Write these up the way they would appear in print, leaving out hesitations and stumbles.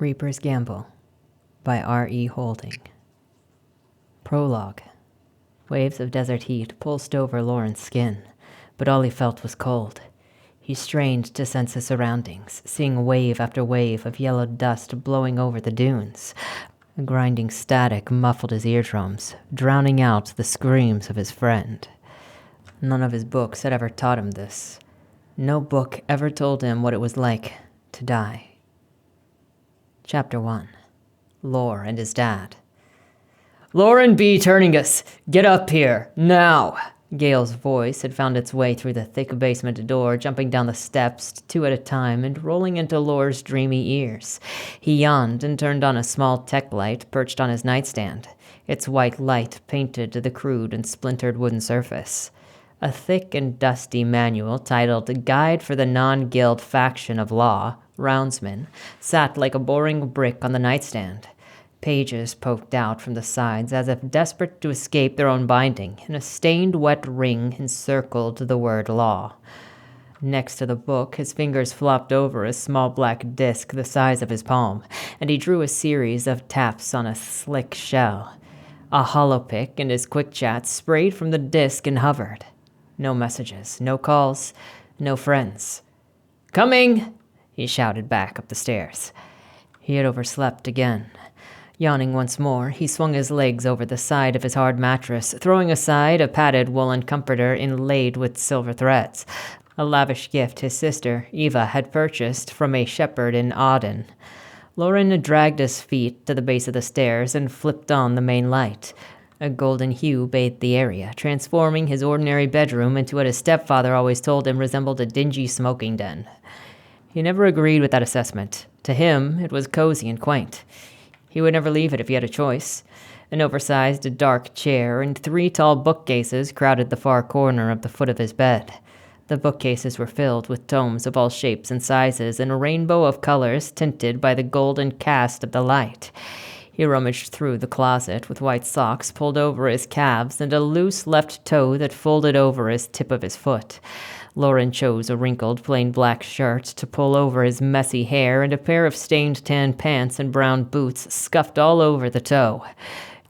Reaper's Gamble by R.E. Holding. Prologue. Waves of desert heat pulsed over Lauren's skin, but all he felt was cold. He strained to sense his surroundings, seeing wave after wave of yellow dust blowing over the dunes. A grinding static muffled his eardrums, drowning out the screams of his friend. None of his books had ever taught him this. No book ever told him what it was like to die. Chapter 1. Lore and his dad. "Lauren B. Turningus, get up here, now!" Gale's voice had found its way through the thick basement door, jumping down the steps, two at a time, and rolling into Lore's dreamy ears. He yawned and turned on a small tech light perched on his nightstand, its white light painted to the crude and splintered wooden surface. A thick and dusty manual titled Guide for the Non-Guild Faction of Law, Roundsman, sat like a boring brick on the nightstand. Pages poked out from the sides as if desperate to escape their own binding, and a stained wet ring encircled the word law. Next to the book, his fingers flopped over a small black disc the size of his palm, and he drew a series of taps on a slick shell. A hollow pick and his quick chat sprayed from the disc and hovered. No messages, no calls, no friends. "Coming!" he shouted back up the stairs. He had overslept again. Yawning once more, he swung his legs over the side of his hard mattress, throwing aside a padded woolen comforter inlaid with silver threads, a lavish gift his sister, Eva, had purchased from a shepherd in Auden. Lauren dragged his feet to the base of the stairs and flipped on the main light. A golden hue bathed the area, transforming his ordinary bedroom into what his stepfather always told him resembled a dingy smoking den. He never agreed with that assessment. To him, it was cozy and quaint. He would never leave it if he had a choice. An oversized dark chair and 3 tall bookcases crowded the far corner of the foot of his bed. The bookcases were filled with tomes of all shapes and sizes in a rainbow of colors tinted by the golden cast of the light. He rummaged through the closet with white socks pulled over his calves and a loose left toe that folded over his tip of his foot. Lauren chose a wrinkled, plain black shirt to pull over his messy hair and a pair of stained tan pants and brown boots scuffed all over the toe.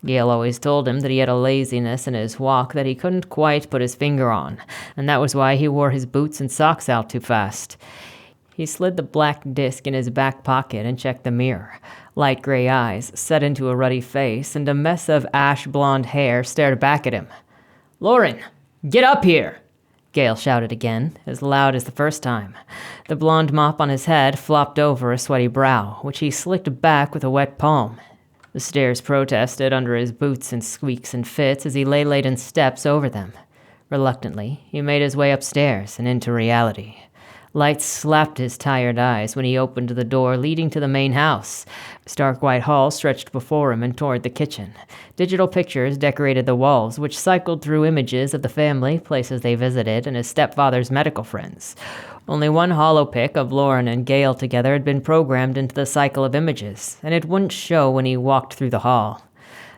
Gale always told him that he had a laziness in his walk that he couldn't quite put his finger on, and that was why he wore his boots and socks out too fast. He slid the black disc in his back pocket and checked the mirror. Light gray eyes set into a ruddy face, and a mess of ash blonde hair stared back at him. "Lauren, get up here!" Gale shouted again, as loud as the first time. The blonde mop on his head flopped over a sweaty brow, which he slicked back with a wet palm. The stairs protested under his boots and squeaks and fits as he lay laden steps over them. Reluctantly, he made his way upstairs and into reality. Light slapped his tired eyes when he opened the door leading to the main house. Stark white hall stretched before him and toward the kitchen. Digital pictures decorated the walls, which cycled through images of the family, places they visited, and his stepfather's medical friends. Only one hollow pic of Lauren and Gale together had been programmed into the cycle of images, and it wouldn't show when he walked through the hall.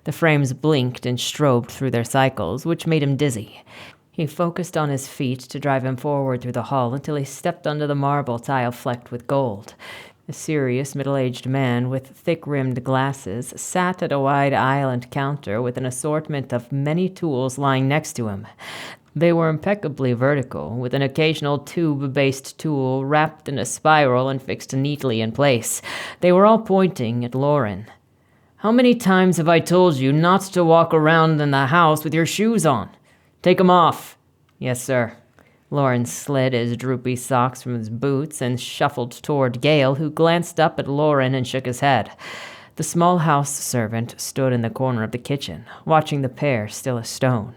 The frames blinked and strobed through their cycles, which made him dizzy. He focused on his feet to drive him forward through the hall until he stepped onto the marble tile flecked with gold. A serious middle-aged man with thick-rimmed glasses sat at a wide island counter with an assortment of many tools lying next to him. They were impeccably vertical, with an occasional tube-based tool wrapped in a spiral and fixed neatly in place. They were all pointing at Lauren. "How many times have I told you not to walk around in the house with your shoes on? Take 'em off." "Yes, sir." Lauren slid his droopy socks from his boots and shuffled toward Gale, who glanced up at Lauren and shook his head. The small house servant stood in the corner of the kitchen, watching the pair still a stone.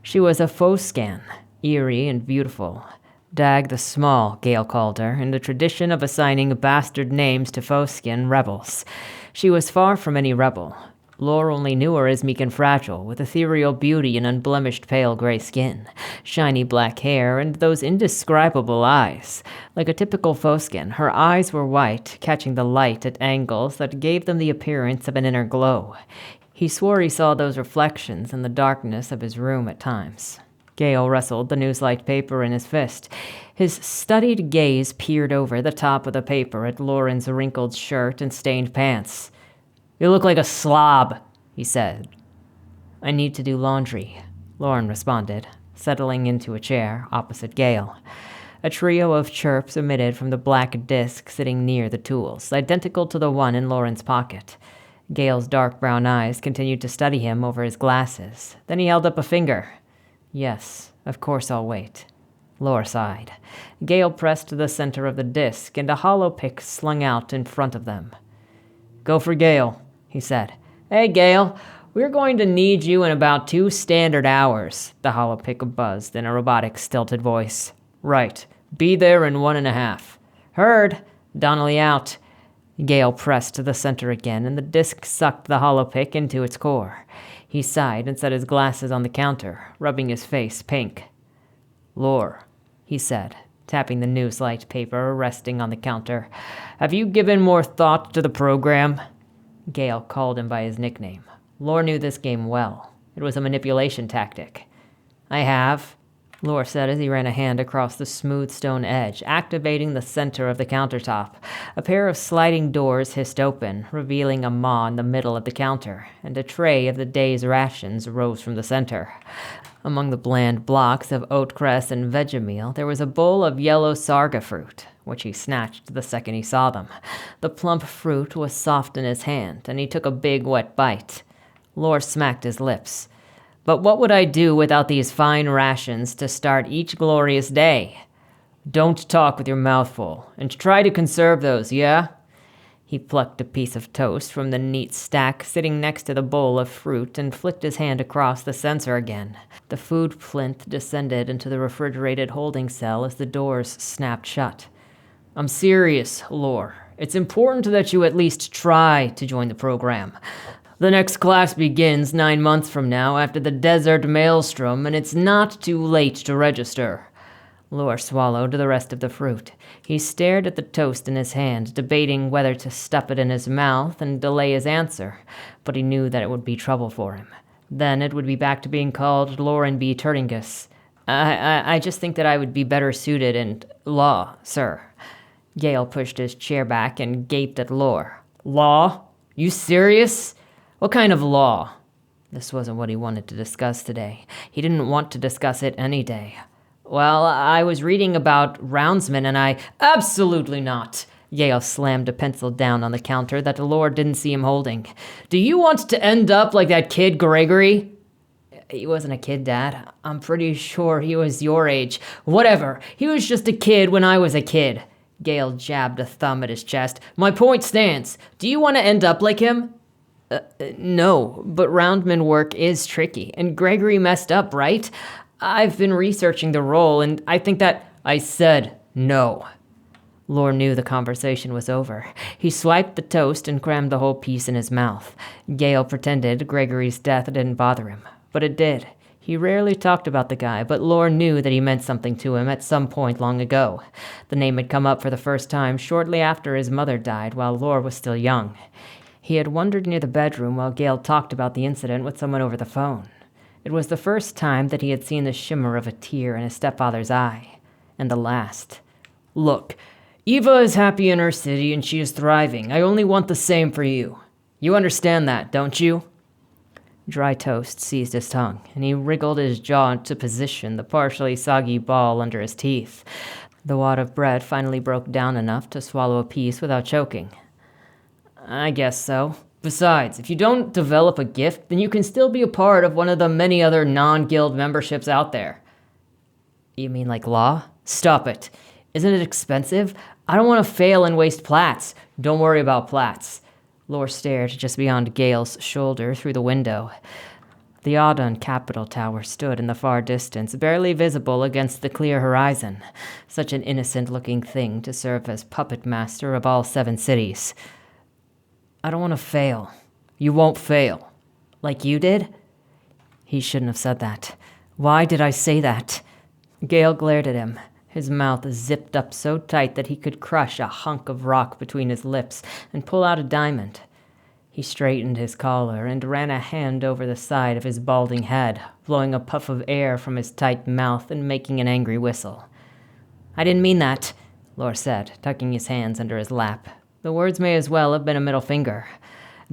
She was a Foscan, eerie and beautiful. Dag the Small, Gale called her, in the tradition of assigning bastard names to Foscan rebels. She was far from any rebel. Lore only knew her as meek and fragile, with ethereal beauty and unblemished pale gray skin, shiny black hair, and those indescribable eyes. Like a typical Foscan, her eyes were white, catching the light at angles that gave them the appearance of an inner glow. He swore he saw those reflections in the darkness of his room at times. Gale wrestled the newslight paper in his fist. His studied gaze peered over the top of the paper at Lauren's wrinkled shirt and stained pants. "You look like a slob," he said. "I need to do laundry," Lauren responded, settling into a chair opposite Gale. A trio of chirps emitted from the black disc sitting near the tools, identical to the one in Lauren's pocket. Gale's dark brown eyes continued to study him over his glasses. Then he held up a finger. "Yes, of course I'll wait." Laura sighed. Gale pressed to the center of the disc, and a hollow pick slung out in front of them. "Go for Gale," he said. "Hey, Gale, we're going to need you in about 2 standard hours," the hollow pick buzzed in a robotic, stilted voice. "Right. Be there in 1.5. "Heard. Donnelly out." Gale pressed to the center again, and the disc sucked the hollow pick into its core. He sighed and set his glasses on the counter, rubbing his face pink. "Lore," he said, tapping the newslight paper resting on the counter. "Have you given more thought to the program?" Gale called him by his nickname. Lore knew this game well. It was a manipulation tactic. "I have," Lore said as he ran a hand across the smooth stone edge, activating the center of the countertop. A pair of sliding doors hissed open, revealing a maw in the middle of the counter, and a tray of the day's rations rose from the center. Among the bland blocks of oatcress and vegemeal, there was a bowl of yellow sarga fruit, which he snatched the second he saw them. The plump fruit was soft in his hand, and he took a big, wet bite. Lore smacked his lips. "But what would I do without these fine rations to start each glorious day?" "Don't talk with your mouth full, and try to conserve those, yeah?" He plucked a piece of toast from the neat stack sitting next to the bowl of fruit and flicked his hand across the sensor again. The food plinth descended into the refrigerated holding cell as the doors snapped shut. "I'm serious, Lore. It's important that you at least try to join the program. The next class begins 9 months from now after the Desert Maelstrom, and it's not too late to register." Lore swallowed the rest of the fruit. He stared at the toast in his hand, debating whether to stuff it in his mouth and delay his answer, but he knew that it would be trouble for him. Then it would be back to being called Lauren B. Turtingus. I just think that I would be better suited in law, sir." Gale pushed his chair back and gaped at Lore. "Law? You serious? What kind of law?" This wasn't what he wanted to discuss today. He didn't want to discuss it any day. "Well, I was reading about roundsmen and I—" "Absolutely not!" Gale slammed a pencil down on the counter that Lore didn't see him holding. "Do you want to end up like that kid Gregory?" "He wasn't a kid, Dad. I'm pretty sure he was your age." "Whatever. He was just a kid when I was a kid." Gale jabbed a thumb at his chest. "My point stands. Do you want to end up like him?" No, but roundman work is tricky, and Gregory messed up, right? I've been researching the role, and I think that—" "I said no." Lore knew the conversation was over. He swiped the toast and crammed the whole piece in his mouth. Gale pretended Gregory's death didn't bother him, but it did. He rarely talked about the guy, but Lore knew that he meant something to him at some point long ago. The name had come up for the first time shortly after his mother died while Lore was still young. He had wandered near the bedroom while Gale talked about the incident with someone over the phone. It was the first time that he had seen the shimmer of a tear in his stepfather's eye, and the last. "Look, Eva is happy in her city and she is thriving. I only want the same for you. You understand that, don't you?" Dry toast seized his tongue, and he wriggled his jaw into position, the partially soggy ball under his teeth. The wad of bread finally broke down enough to swallow a piece without choking. "I guess so. Besides, if you don't develop a gift, then you can still be a part of one of the many other non-guild memberships out there." "You mean like law?" "Stop it. Isn't it expensive? I don't want to fail and waste plats." "Don't worry about plats." Lore stared just beyond Gale's shoulder through the window. The Audon Capitol Tower stood in the far distance, barely visible against the clear horizon. Such an innocent-looking thing to serve as puppet master of all 7 cities. "I don't want to fail." "You won't fail." "Like you did?" He shouldn't have said that. Why did I say that? Gale glared at him, his mouth zipped up so tight that he could crush a hunk of rock between his lips and pull out a diamond. He straightened his collar and ran a hand over the side of his balding head, blowing a puff of air from his tight mouth and making an angry whistle. "I didn't mean that," Lore said, tucking his hands under his lap. The words may as well have been a middle finger.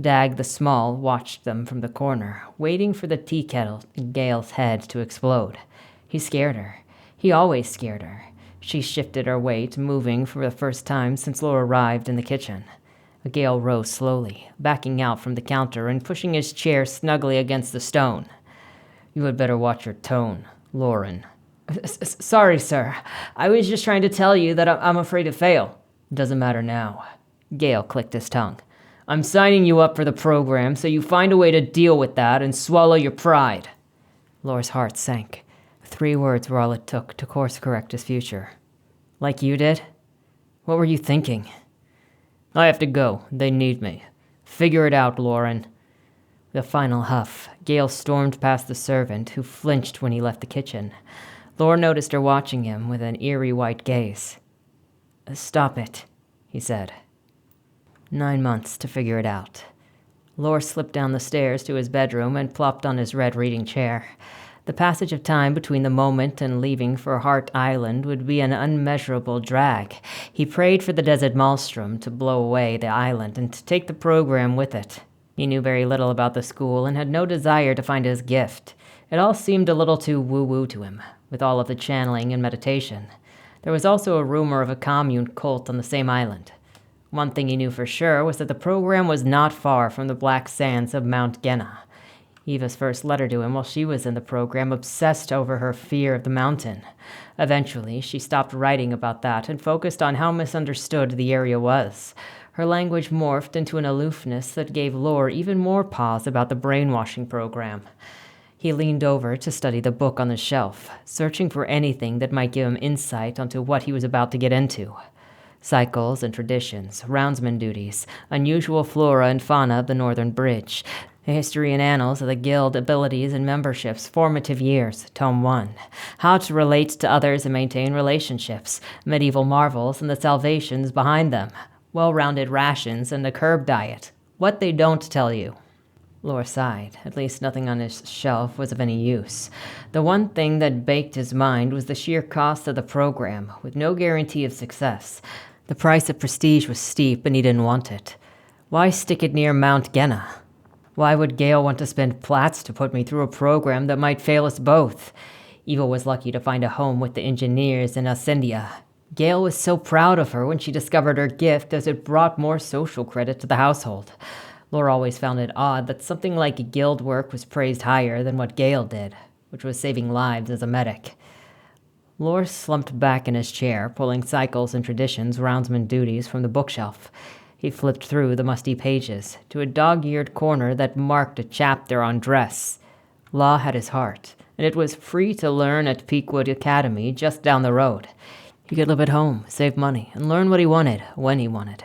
Dag the Small watched them from the corner, waiting for the tea kettle in Gale's head to explode. He scared her. He always scared her. She shifted her weight, moving for the first time since Lore arrived in the kitchen. Gale rose slowly, backing out from the counter and pushing his chair snugly against the stone. "You had better watch your tone, Lauren." "Sorry, sir. I was just trying to tell you that I'm afraid to fail." "Doesn't matter now." Gale clicked his tongue. "I'm signing you up for the program, so you find a way to deal with that and swallow your pride." Lore's heart sank. 3 words were all it took to course-correct his future. "Like you did? What were you thinking?" "I have to go. They need me. Figure it out, Lauren." With a final huff, Gale stormed past the servant, who flinched when he left the kitchen. Lore noticed her watching him with an eerie white gaze. "Stop it," he said. 9 months to figure it out. Lore slipped down the stairs to his bedroom and plopped on his red reading chair. The passage of time between the moment and leaving for Hart Island would be an unmeasurable drag. He prayed for the desert maelstrom to blow away the island and to take the program with it. He knew very little about the school and had no desire to find his gift. It all seemed a little too woo-woo to him, with all of the channeling and meditation. There was also a rumor of a commune cult on the same island. One thing he knew for sure was that the program was not far from the black sands of Mount Genna. Eva's first letter to him while she was in the program obsessed over her fear of the mountain. Eventually, she stopped writing about that and focused on how misunderstood the area was. Her language morphed into an aloofness that gave Lore even more pause about the brainwashing program. He leaned over to study the book on the shelf, searching for anything that might give him insight onto what he was about to get into. Cycles and traditions, roundsman duties, unusual flora and fauna of the Northern Bridge, the history and annals of the guild, abilities and memberships, formative years, Tome 1, how to relate to others and maintain relationships, medieval marvels and the salvations behind them, well-rounded rations and a curb diet, what they don't tell you. Lore sighed. At least nothing on his shelf was of any use. The one thing that baked his mind was the sheer cost of the program, with no guarantee of success. The price of prestige was steep, and he didn't want it. Why stick it near Mount Genna? Why would Gale want to spend plats to put me through a program that might fail us both? Eva was lucky to find a home with the engineers in Ascendia. Gale was so proud of her when she discovered her gift, as it brought more social credit to the household. Lore always found it odd that something like guild work was praised higher than what Gale did, which was saving lives as a medic. Lore slumped back in his chair, pulling cycles and traditions, roundsman duties from the bookshelf. He flipped through the musty pages to a dog-eared corner that marked a chapter on dress. Law had his heart, and it was free to learn at Peakwood Academy just down the road. He could live at home, save money, and learn what he wanted, when he wanted.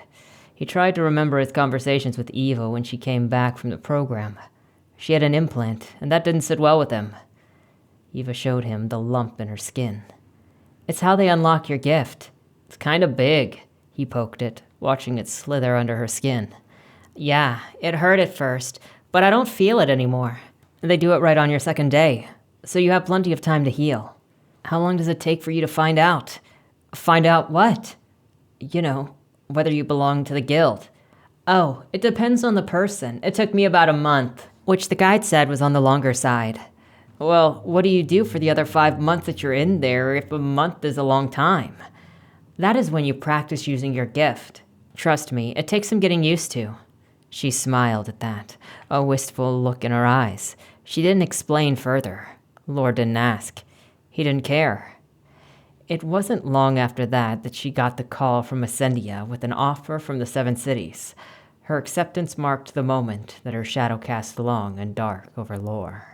He tried to remember his conversations with Eva when she came back from the program. She had an implant, and that didn't sit well with him. Eva showed him the lump in her skin. "It's how they unlock your gift. It's kind of big." He poked it, watching it slither under her skin. "Yeah, it hurt at first, but I don't feel it anymore. They do it right on your second day, so you have plenty of time to heal." "How long does it take for you to find out?" "Find out what?" "You know, whether you belong to the guild." "Oh, it depends on the person. It took me about a month, which the guide said was on the longer side." "Well, what do you do for the other 5 months that you're in there if a month is a long time?" "That is when you practice using your gift. Trust me, it takes some getting used to." She smiled at that, a wistful look in her eyes. She didn't explain further. Lore didn't ask. He didn't care. It wasn't long after that she got the call from Ascendia with an offer from the 7 cities. Her acceptance marked the moment that her shadow cast long and dark over Lore.